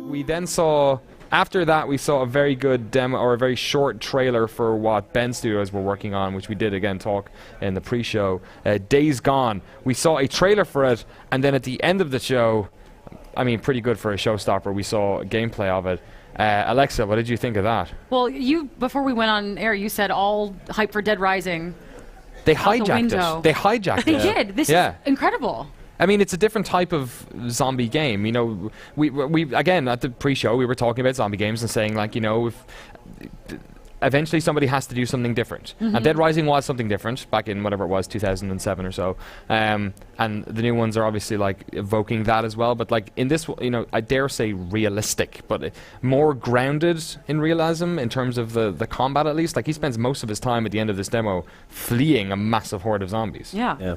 We then saw, after that, we saw a very good demo, or a very short trailer for what Ben Studios were working on, which we did again talk in the pre-show. Days Gone. We saw a trailer for it, and then at the end of the show, I mean, pretty good for a showstopper, we saw gameplay of it. Alexa, what did you think of that? Well, before we went on air, you said all hype for Dead Rising. They hijacked it. They hijacked it. They did. This is incredible. I mean, it's a different type of zombie game. You know, we again at the pre-show we were talking about zombie games and saying, like, you know, if eventually somebody has to do something different. And Dead Rising was something different back in whatever it was, 2007 or so. And the new ones are obviously like evoking that as well. But like in this, you know, I dare say realistic, but more grounded in realism in terms of the combat at least. Like he spends most of his time at the end of this demo fleeing a massive horde of zombies. Yeah.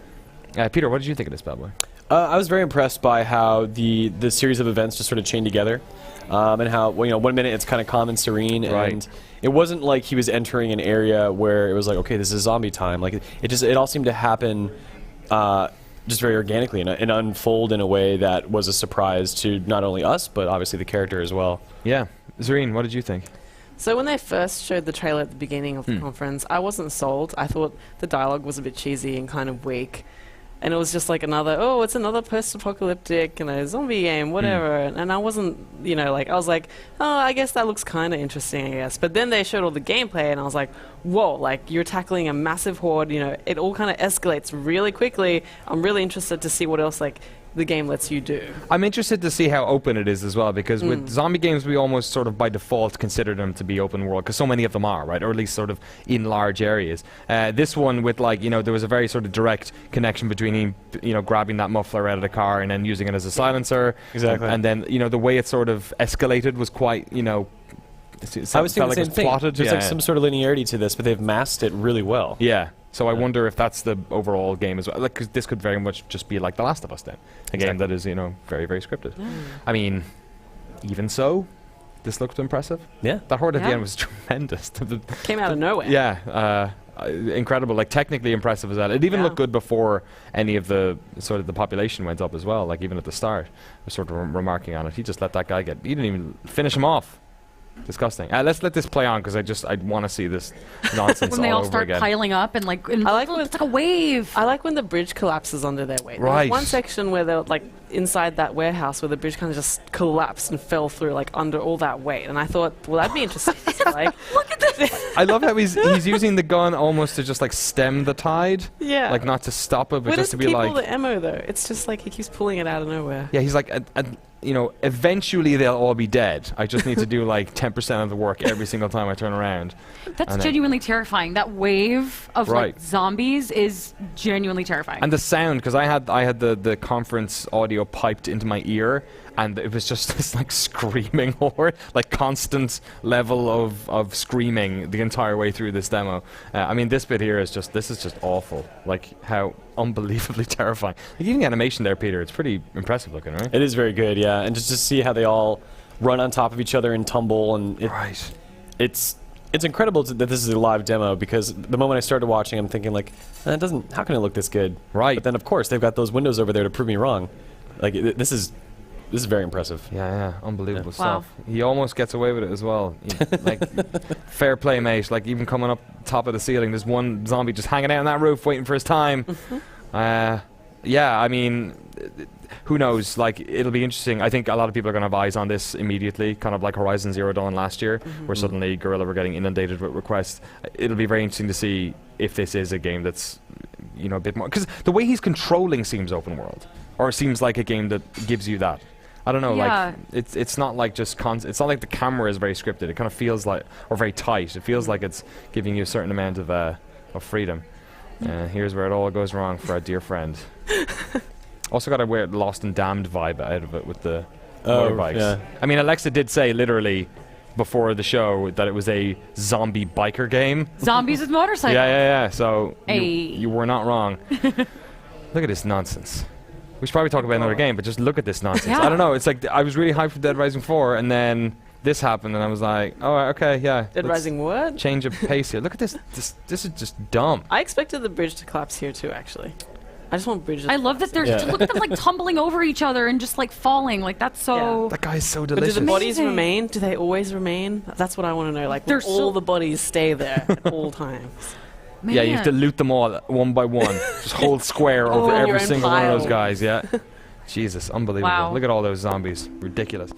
Peter, what did you think of this bad boy? I was very impressed by how the series of events just sort of chained together, and how, well, you know, 1 minute it's kind of calm and serene, and it wasn't like he was entering an area where it was like, okay, this is zombie time. Like it all seemed to happen just very organically and unfold in a way that was a surprise to not only us but obviously the character as well. Yeah, Zareen, what did you think? So when they first showed the trailer at the beginning of the conference, I wasn't sold. I thought the dialogue was a bit cheesy and kind of weak. And it was just like it's another post-apocalyptic, you know, zombie game, whatever. And I wasn't, you know, like, I was like, oh, I guess that looks kind of interesting, I guess. But then they showed all the gameplay, and I was like, whoa, like, you're tackling a massive horde, you know, it all kind of escalates really quickly. I'm really interested to see what else, like, the game lets you do. I'm interested to see how open it is as well, because with zombie games we almost sort of by default consider them to be open world, because so many of them are, right, or at least sort of in large areas. This one with, like, you know, there was a very sort of direct connection between him, you know, grabbing that muffler out of the car and then using it as a silencer. Exactly. And then, you know, the way it sort of escalated was quite, you know, I was thinking like the same thing. plotted. There's like some sort of linearity to this, but they've masked it really well. Yeah. So I wonder if that's the overall game as well. Like, 'cause this could very much just be like The Last of Us then, a game that is, you know, very, very scripted. I mean, even so, this looked impressive. Yeah. That horde at the end was tremendous. Came out of nowhere. Yeah. Incredible. Like, technically impressive as that. It even looked good before any of the sort of the population went up as well. Like, even at the start, I was sort of remarking on it. He just let that guy he didn't even finish him off. Disgusting. Let's let this play on, because I want to see this nonsense when they all over start again. piling up and like, it's like a wave. I like when the bridge collapses under their weight. Right. There was one section where they're like inside that warehouse where the bridge kind of just collapsed and fell through like under all that weight, and I thought, well, that'd be interesting. Like, look at this. I love how he's using the gun almost to just like stem the tide. Yeah. Like not to stop it, but Where just does to he be keep like. all the ammo though? It's just like he keeps pulling it out of nowhere. Yeah, he's like, you know, eventually they'll all be dead. I just need to do like 10% of the work every single time I turn around. That's genuinely terrifying. That wave of like zombies is genuinely terrifying. And the sound, because I had the conference audio piped into my ear, and it was just this like screaming horde, like constant level of screaming the entire way through this demo. I mean, this bit here is just awful. Like how unbelievably terrifying. Like, even the animation there, Peter, it's pretty impressive looking, right? It is very good, yeah. And just to see how they all run on top of each other and tumble, and it's incredible that this is a live demo, because the moment I started watching, I'm thinking like, how can it look this good? Right. But then of course they've got those windows over there to prove me wrong. Like this is very impressive. Yeah, unbelievable stuff. He almost gets away with it as well. Like, fair play, mate. Like, even coming up top of the ceiling, there's one zombie just hanging out on that roof waiting for his time. Yeah, I mean, who knows? Like, it'll be interesting. I think a lot of people are going to have eyes on this immediately, kind of like Horizon Zero Dawn last year, where suddenly Guerrilla were getting inundated with requests. It'll be very interesting to see if this is a game that's, you know, a bit more, because the way he's controlling seems open world, or seems like a game that gives you that. I don't know, like, it's not like just it's not like the camera is very scripted. It kind of feels like, or very tight. It feels like it's giving you a certain amount of freedom. Here's where it all goes wrong for our dear friend. Also got a weird Lost and Damned vibe out of it with the motorbikes. Yeah. I mean, Alexa did say literally before the show that it was a zombie biker game. Zombies with motorcycles. Yeah. So hey. you were not wrong. Look at this nonsense. We should probably talk about another game, but just look at this nonsense. Yeah. I don't know. It's like I was really hyped for Dead Rising 4, and then this happened, and I was like, oh, okay, yeah. Dead Rising what? Change of pace here. Look at this. This is just dumb. I expected the bridge to collapse here too, actually. I just want Bridges. I love that they're Yeah. look at them like tumbling over each other and just like falling. Like that's so. That guy's so But do delicious. the bodies Amazing. remain? Do they always remain? That's what I want to know. Like, They're will all the bodies stay there at all times? Man. Yeah, you have to loot them all one by one. Just hold square over in your every own single one of those pile. guys, yeah. Jesus, unbelievable. Wow. Look at all those zombies. Ridiculous.